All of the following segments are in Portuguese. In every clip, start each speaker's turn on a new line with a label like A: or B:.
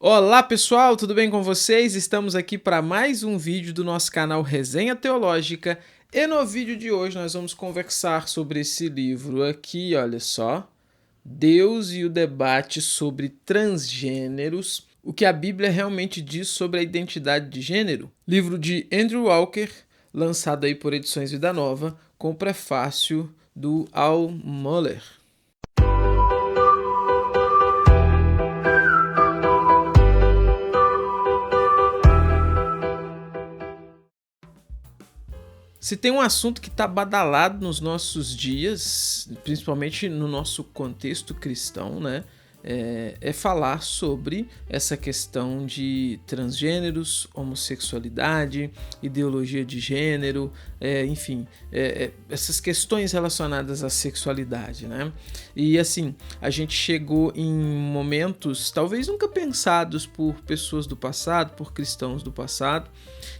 A: Olá pessoal, tudo bem com vocês? Estamos aqui para mais um vídeo do nosso canal Resenha Teológica e no vídeo de hoje nós vamos conversar sobre esse livro aqui, olha só, Deus e o debate sobre transgêneros, o que a Bíblia realmente diz sobre a identidade de gênero. Livro de Andrew Walker, lançado aí por Edições Vida Nova, com o prefácio do Al Mohler. Se tem um assunto que está badalado nos nossos dias, principalmente no nosso contexto cristão, né? É falar sobre essa questão de transgêneros, homossexualidade, ideologia de gênero, enfim, essas questões relacionadas à sexualidade, né? E assim, a gente chegou em momentos talvez nunca pensados por pessoas do passado, por cristãos do passado,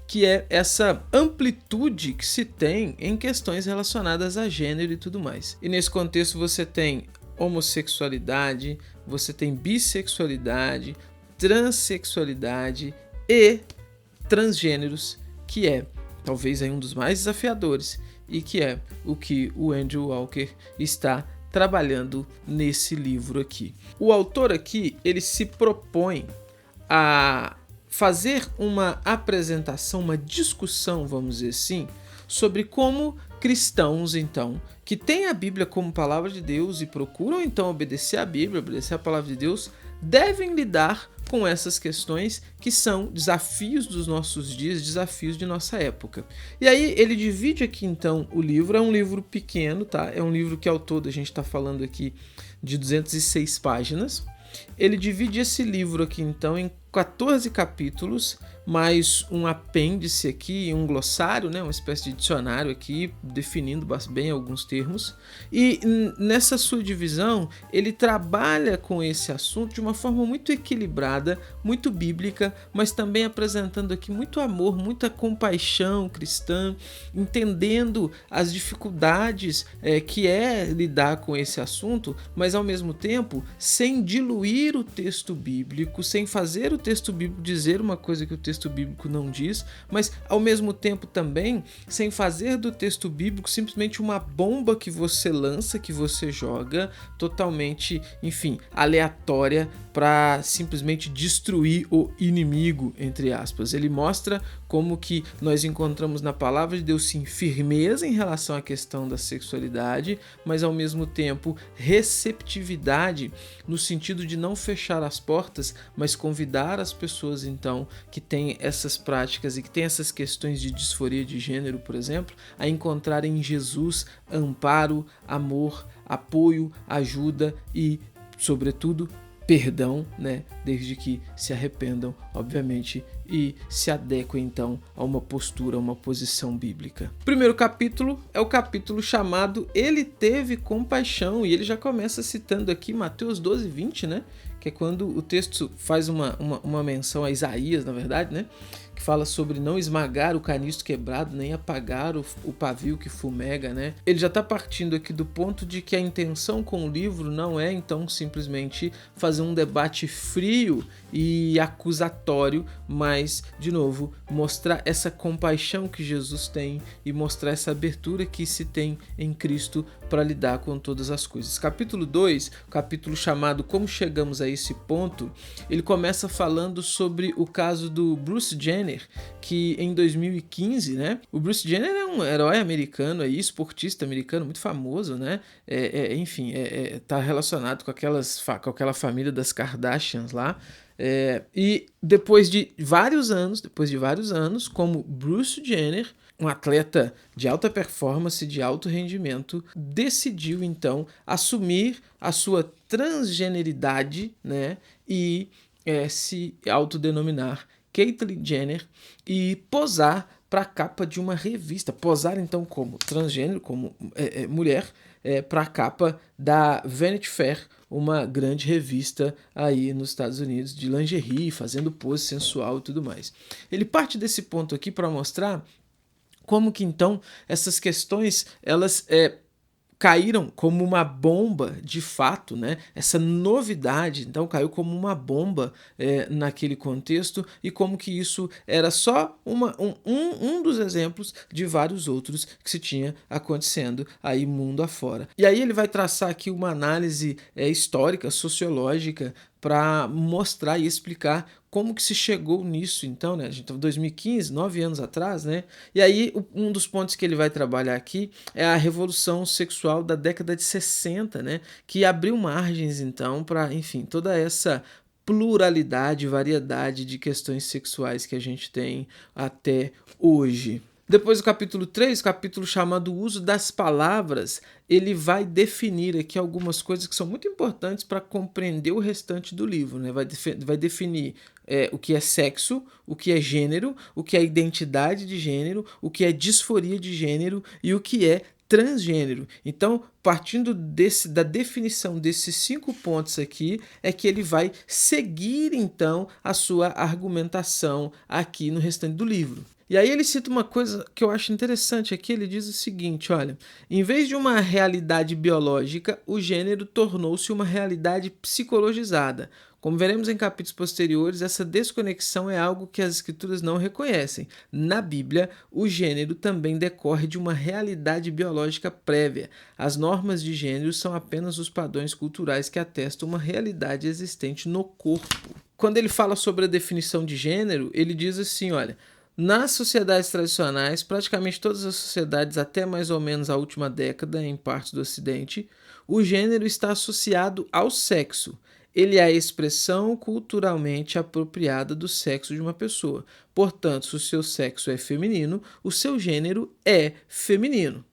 A: que é essa amplitude que se tem em questões relacionadas a gênero e tudo mais. E nesse contexto você tem homossexualidade, você tem bissexualidade, transexualidade e transgêneros, que é talvez aí um dos mais desafiadores e que é o que o Andrew Walker está trabalhando nesse livro aqui. O autor aqui, ele se propõe a fazer uma apresentação, uma discussão, vamos dizer assim, sobre como cristãos, então, que têm a Bíblia como palavra de Deus e procuram, então, obedecer a Bíblia, obedecer a palavra de Deus, devem lidar com essas questões que são desafios dos nossos dias, desafios de nossa época. E aí ele divide aqui, então, o livro, é um livro pequeno, tá? É um livro que ao todo a gente está falando aqui de 206 páginas. Ele divide esse livro aqui, então, em 14 capítulos, mais um apêndice aqui, um glossário, né, uma espécie de dicionário aqui, definindo bem alguns termos. E nessa sua divisão, ele trabalha com esse assunto de uma forma muito equilibrada, muito bíblica, mas também apresentando aqui muito amor, muita compaixão cristã, entendendo as dificuldades que é lidar com esse assunto, mas ao mesmo tempo sem diluir o texto bíblico, sem fazer o texto bíblico dizer uma coisa que o texto bíblico não diz, mas ao mesmo tempo também sem fazer do texto bíblico simplesmente uma bomba que você lança, que você joga totalmente, enfim, aleatória para simplesmente destruir o inimigo, entre aspas. Ele mostra como que nós encontramos na palavra de Deus sim firmeza em relação à questão da sexualidade, mas ao mesmo tempo receptividade no sentido de não fechar as portas, mas convidar as pessoas então que têm essas práticas e que têm essas questões de disforia de gênero, por exemplo, a encontrarem em Jesus amparo, amor, apoio, ajuda e, sobretudo, perdão, né? Desde que se arrependam, obviamente, e se adequem então a uma postura, a uma posição bíblica. O primeiro capítulo é o capítulo chamado Ele Teve Compaixão, e ele já começa citando aqui Mateus 12:20, né? Que é quando o texto faz uma menção a Isaías, na verdade, né? Que fala sobre não esmagar o caniço quebrado, nem apagar o pavio que fumega, né? Ele já está partindo aqui do ponto de que a intenção com o livro não é, então, simplesmente fazer um debate frio e acusatório, mas, de novo, mostrar essa compaixão que Jesus tem e mostrar essa abertura que se tem em Cristo para lidar com todas as coisas. Capítulo 2, capítulo chamado Como Chegamos a Esse Ponto, ele começa falando sobre o caso do Bruce Jenner, que em 2015, né, o Bruce Jenner é um herói americano, aí, esportista americano muito famoso, né, enfim, tá relacionado com aquela família das Kardashians lá, e depois de vários anos, como Bruce Jenner, um atleta de alta performance, de alto rendimento, decidiu então assumir a sua transgeneridade, né, e se autodenominar Caitlyn Jenner e posar para a capa de uma revista. Posar então como transgênero, como mulher, para a capa da Vanity Fair, uma grande revista aí nos Estados Unidos de lingerie, fazendo pose sensual e tudo mais. Ele parte desse ponto aqui para mostrar como que então essas questões elas caíram como uma bomba de fato, né? Essa novidade, então, caiu como uma bomba naquele contexto, e como que isso era só um dos exemplos de vários outros que se tinha acontecendo aí mundo afora. E aí ele vai traçar aqui uma análise histórica, sociológica, para mostrar e explicar como que se chegou nisso, então, né? A gente estava em 2015, 9 anos atrás, né? E aí um dos pontos que ele vai trabalhar aqui é a revolução sexual da década de 60, né? Que abriu margens, então, para, enfim, toda essa pluralidade, variedade de questões sexuais que a gente tem até hoje. Depois do capítulo 3, capítulo chamado Uso das Palavras, ele vai definir aqui algumas coisas que são muito importantes para compreender o restante do livro, né? Vai definir o que é sexo, o que é gênero, o que é identidade de gênero, o que é disforia de gênero e o que é transgênero. Então, partindo da definição desses 5 pontos aqui, é que ele vai seguir, então, a sua argumentação aqui no restante do livro. E aí ele cita uma coisa que eu acho interessante aqui, ele diz o seguinte, olha, em vez de uma realidade biológica, o gênero tornou-se uma realidade psicologizada. Como veremos em capítulos posteriores, essa desconexão é algo que as escrituras não reconhecem. Na Bíblia, o gênero também decorre de uma realidade biológica prévia. As normas de gênero são apenas os padrões culturais que atestam uma realidade existente no corpo. Quando ele fala sobre a definição de gênero, ele diz assim, olha, nas sociedades tradicionais, praticamente todas as sociedades até mais ou menos a última década, em partes do Ocidente, o gênero está associado ao sexo. Ele é a expressão culturalmente apropriada do sexo de uma pessoa. Portanto, se o seu sexo é feminino, o seu gênero é feminino.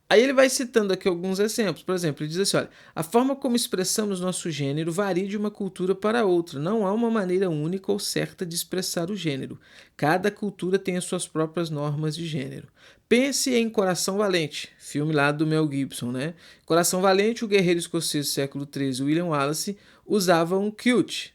A: Aí ele vai citando aqui alguns exemplos. Por exemplo, ele diz assim, olha, a forma como expressamos nosso gênero varia de uma cultura para outra. Não há uma maneira única ou certa de expressar o gênero. Cada cultura tem as suas próprias normas de gênero. Pense em Coração Valente, filme lá do Mel Gibson, né? Coração Valente, o guerreiro escocês do século XIII, William Wallace, usava um kilt.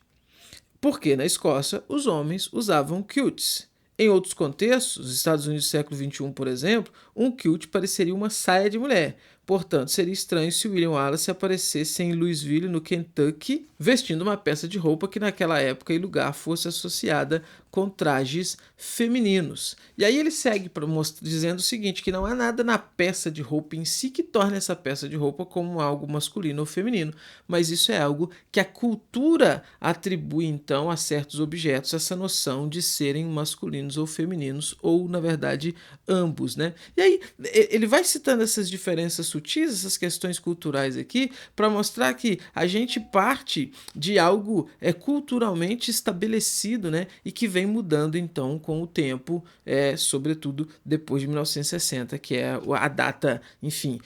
A: Porque na Escócia, os homens usavam kilts. Em outros contextos, nos Estados Unidos do século XXI, por exemplo, um kilt pareceria uma saia de mulher. Portanto, seria estranho se William Wallace aparecesse em Louisville, no Kentucky, vestindo uma peça de roupa que naquela época e lugar fosse associada com trajes femininos. E aí ele segue dizendo o seguinte, que não há nada na peça de roupa em si que torne essa peça de roupa como algo masculino ou feminino, mas isso é algo que a cultura atribui então a certos objetos essa noção de serem masculinos ou femininos, ou na verdade ambos, né? E aí ele vai citando essas diferenças sutis, essas questões culturais aqui, para mostrar que a gente parte de algo culturalmente estabelecido, né? E que vem mudando então com o tempo, sobretudo depois de 1960, que é a data, enfim,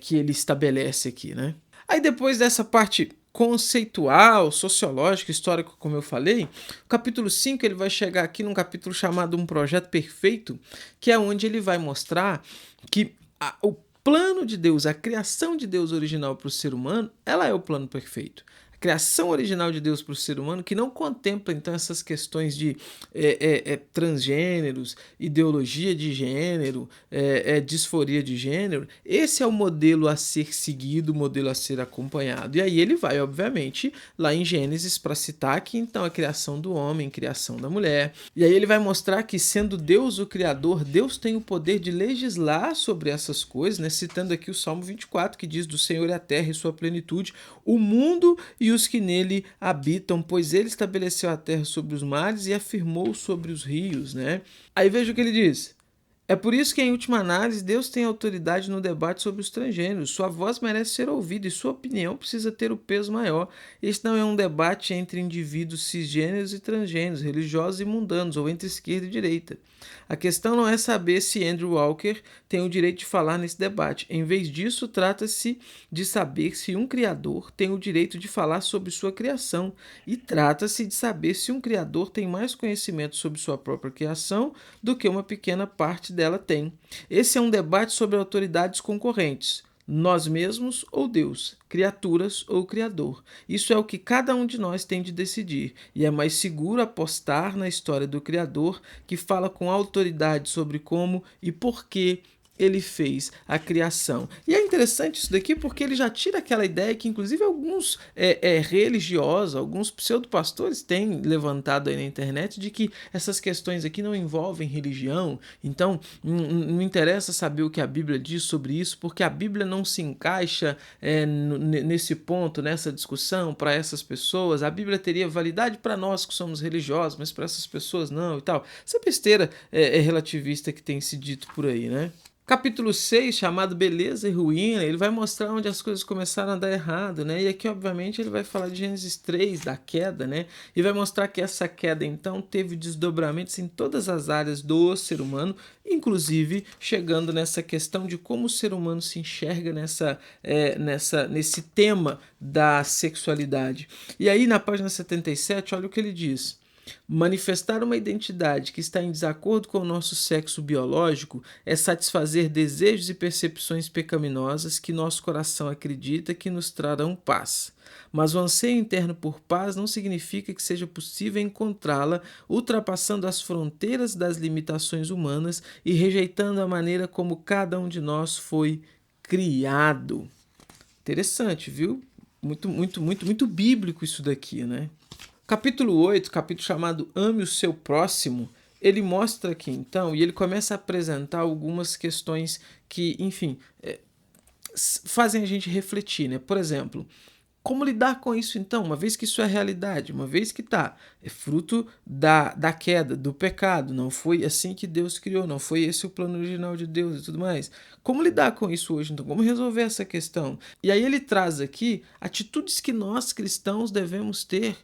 A: que ele estabelece aqui, né? Aí depois dessa parte conceitual, sociológico, histórico, como eu falei, o capítulo 5 ele vai chegar aqui num capítulo chamado Um Projeto Perfeito, que é onde ele vai mostrar que o plano de Deus, a criação de Deus original para o ser humano, ela é o plano perfeito. A criação original de Deus para o ser humano, que não contempla então essas questões de transgêneros, ideologia de gênero, disforia de gênero, esse é o modelo a ser seguido, o modelo a ser acompanhado. E aí ele vai, obviamente, lá em Gênesis para citar aqui então a criação do homem, a criação da mulher. E aí ele vai mostrar que, sendo Deus o Criador, Deus tem o poder de legislar sobre essas coisas, né? Citando aqui o Salmo 24, que diz: do Senhor é a terra e sua plenitude, o mundo e os que nele habitam, pois ele estabeleceu a terra sobre os mares e afirmou sobre os rios, né? Aí veja o que ele diz. É por isso que, em última análise, Deus tem autoridade no debate sobre os transgêneros. Sua voz merece ser ouvida e sua opinião precisa ter o peso maior. Este não é um debate entre indivíduos cisgêneros e transgêneros, religiosos e mundanos, ou entre esquerda e direita. A questão não é saber se Andrew Walker tem o direito de falar nesse debate. Em vez disso, trata-se de saber se um criador tem o direito de falar sobre sua criação. E trata-se de saber se um criador tem mais conhecimento sobre sua própria criação do que uma pequena parte dela tem. Esse é um debate sobre autoridades concorrentes. Nós mesmos ou Deus, criaturas ou Criador. Isso é o que cada um de nós tem de decidir, e é mais seguro apostar na história do Criador, que fala com autoridade sobre como e por que ele fez a criação. E é interessante isso daqui porque ele já tira aquela ideia que, inclusive, alguns religiosos, alguns pseudopastores têm levantado aí na internet de que essas questões aqui não envolvem religião, então não interessa saber o que a Bíblia diz sobre isso, porque a Bíblia não se encaixa nesse ponto, nessa discussão para essas pessoas. A Bíblia teria validade para nós que somos religiosos, mas para essas pessoas não e tal. Essa besteira relativista que tem se dito por aí, né? Capítulo 6, chamado Beleza e Ruína, ele vai mostrar onde as coisas começaram a dar errado, né? E aqui, obviamente, ele vai falar de Gênesis 3, da queda, né? E vai mostrar que essa queda, então, teve desdobramentos em todas as áreas do ser humano, inclusive chegando nessa questão de como o ser humano se enxerga nesse tema da sexualidade. E aí, na página 77, olha o que ele diz. Manifestar uma identidade que está em desacordo com o nosso sexo biológico é satisfazer desejos e percepções pecaminosas que nosso coração acredita que nos trarão paz. Mas o anseio interno por paz não significa que seja possível encontrá-la ultrapassando as fronteiras das limitações humanas e rejeitando a maneira como cada um de nós foi criado. Interessante, viu? Muito bíblico isso daqui, né? Capítulo 8, capítulo chamado Ame o Seu Próximo, ele mostra aqui então, e ele começa a apresentar algumas questões que, enfim, fazem a gente refletir, né? Por exemplo, como lidar com isso então, uma vez que isso é realidade, uma vez que é fruto da queda, do pecado, não foi assim que Deus criou, não foi esse o plano original de Deus e tudo mais. Como lidar com isso hoje então? Como resolver essa questão? E aí ele traz aqui atitudes que nós cristãos devemos ter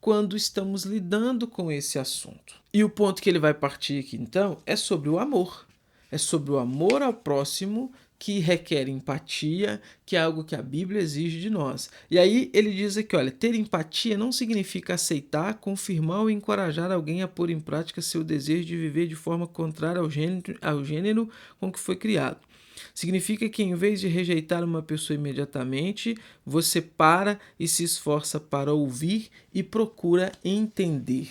A: quando estamos lidando com esse assunto. E o ponto que ele vai partir aqui, então, é sobre o amor. É sobre o amor ao próximo, que requer empatia, que é algo que a Bíblia exige de nós. E aí ele diz aqui, olha, ter empatia não significa aceitar, confirmar ou encorajar alguém a pôr em prática seu desejo de viver de forma contrária ao gênero com que foi criado. Significa que em vez de rejeitar uma pessoa imediatamente, você para e se esforça para ouvir e procura entender.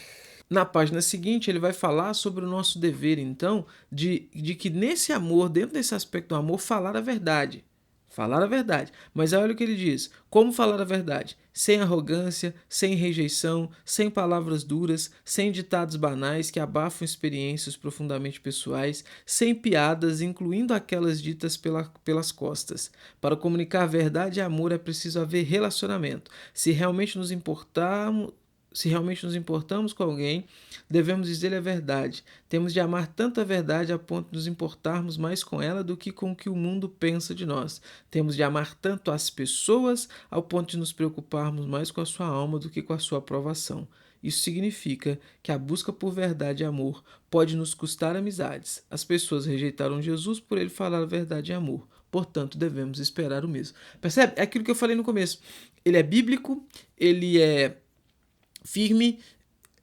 A: Na página seguinte, ele vai falar sobre o nosso dever, então, de que nesse amor, dentro desse aspecto do amor, falar a verdade. Falar a verdade. Mas olha o que ele diz. Como falar a verdade? Sem arrogância, sem rejeição, sem palavras duras, sem ditados banais que abafam experiências profundamente pessoais, sem piadas, incluindo aquelas ditas pelas costas. Para comunicar verdade e amor é preciso haver relacionamento. Se realmente nos importamos com alguém, devemos dizer a verdade. Temos de amar tanto a verdade a ponto de nos importarmos mais com ela do que com o que o mundo pensa de nós. Temos de amar tanto as pessoas ao ponto de nos preocuparmos mais com a sua alma do que com a sua aprovação. Isso significa que a busca por verdade e amor pode nos custar amizades. As pessoas rejeitaram Jesus por ele falar a verdade e amor. Portanto, devemos esperar o mesmo. Percebe? É aquilo que eu falei no começo. Ele é bíblico, ele é firme,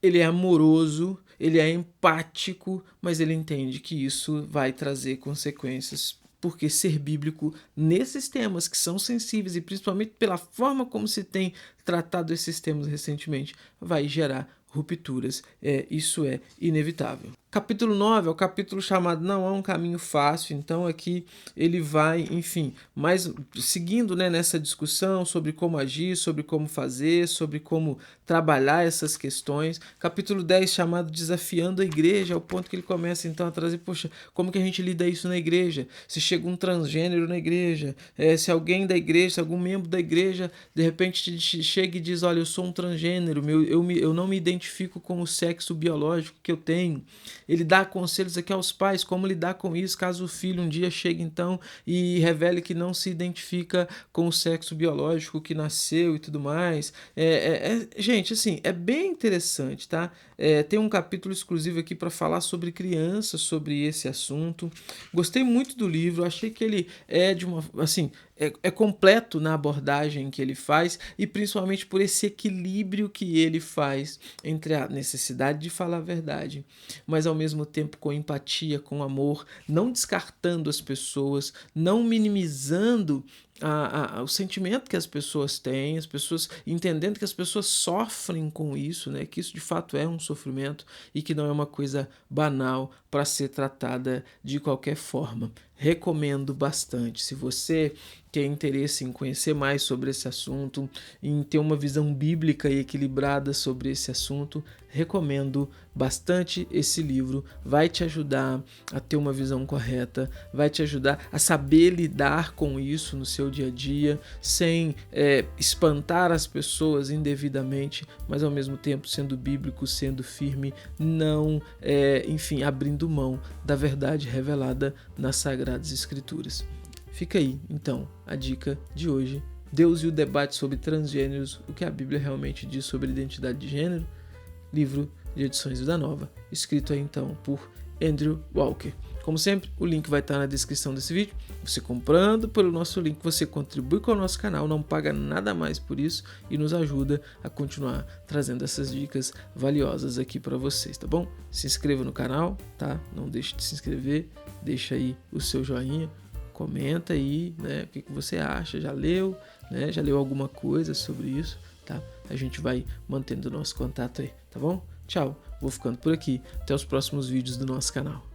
A: ele é amoroso, ele é empático, mas ele entende que isso vai trazer consequências, porque ser bíblico nesses temas que são sensíveis e principalmente pela forma como se tem tratado esses temas recentemente, vai gerar rupturas. Isso é inevitável. Capítulo 9 é o capítulo chamado Não Há um Caminho Fácil, então aqui ele vai, enfim, mais seguindo, né, nessa discussão sobre como agir, sobre como fazer, sobre como trabalhar essas questões. Capítulo 10 chamado Desafiando a Igreja, é o ponto que ele começa então a trazer, poxa, como que a gente lida isso na igreja? Se chega um transgênero na igreja, se alguém da igreja, se algum membro da igreja, de repente chega e diz, olha, eu sou um transgênero, eu não me identifico com o sexo biológico que eu tenho. Ele dá conselhos aqui aos pais, como lidar com isso, caso o filho um dia chegue então e revele que não se identifica com o sexo biológico que nasceu e tudo mais. Gente, assim, é bem interessante, tá? Tem um capítulo exclusivo aqui para falar sobre crianças, sobre esse assunto. Gostei muito do livro, achei que ele é completo na abordagem que ele faz e principalmente por esse equilíbrio que ele faz entre a necessidade de falar a verdade, mas ao mesmo tempo com empatia, com amor, não descartando as pessoas, não minimizando o sentimento que as pessoas têm, as pessoas entendendo que as pessoas sofrem com isso, né? Que isso de fato é um sofrimento e que não é uma coisa banal para ser tratada de qualquer forma. Recomendo bastante. Se você tem interesse em conhecer mais sobre esse assunto, em ter uma visão bíblica e equilibrada sobre esse assunto, recomendo bastante esse livro. Vai te ajudar a ter uma visão correta, vai te ajudar a saber lidar com isso no seu dia a dia, sem espantar as pessoas indevidamente, mas ao mesmo tempo sendo bíblico, sendo firme, não, enfim, abrindo mão da verdade revelada nas Sagradas Escrituras. Fica aí, então, a dica de hoje. Deus e o debate sobre transgêneros, o que a Bíblia realmente diz sobre identidade de gênero, livro de Edições Vida Nova, escrito aí então por Andrew Walker. Como sempre, o link vai estar na descrição desse vídeo. Você comprando pelo nosso link, você contribui com o nosso canal, não paga nada mais por isso e nos ajuda a continuar trazendo essas dicas valiosas aqui para vocês, tá bom? Se inscreva no canal, tá? Não deixe de se inscrever, deixa aí o seu joinha, comenta aí, né? O que você acha, já leu, né? Já leu alguma coisa sobre isso, tá? A gente vai mantendo o nosso contato aí, tá bom? Tchau, vou ficando por aqui. Até os próximos vídeos do nosso canal.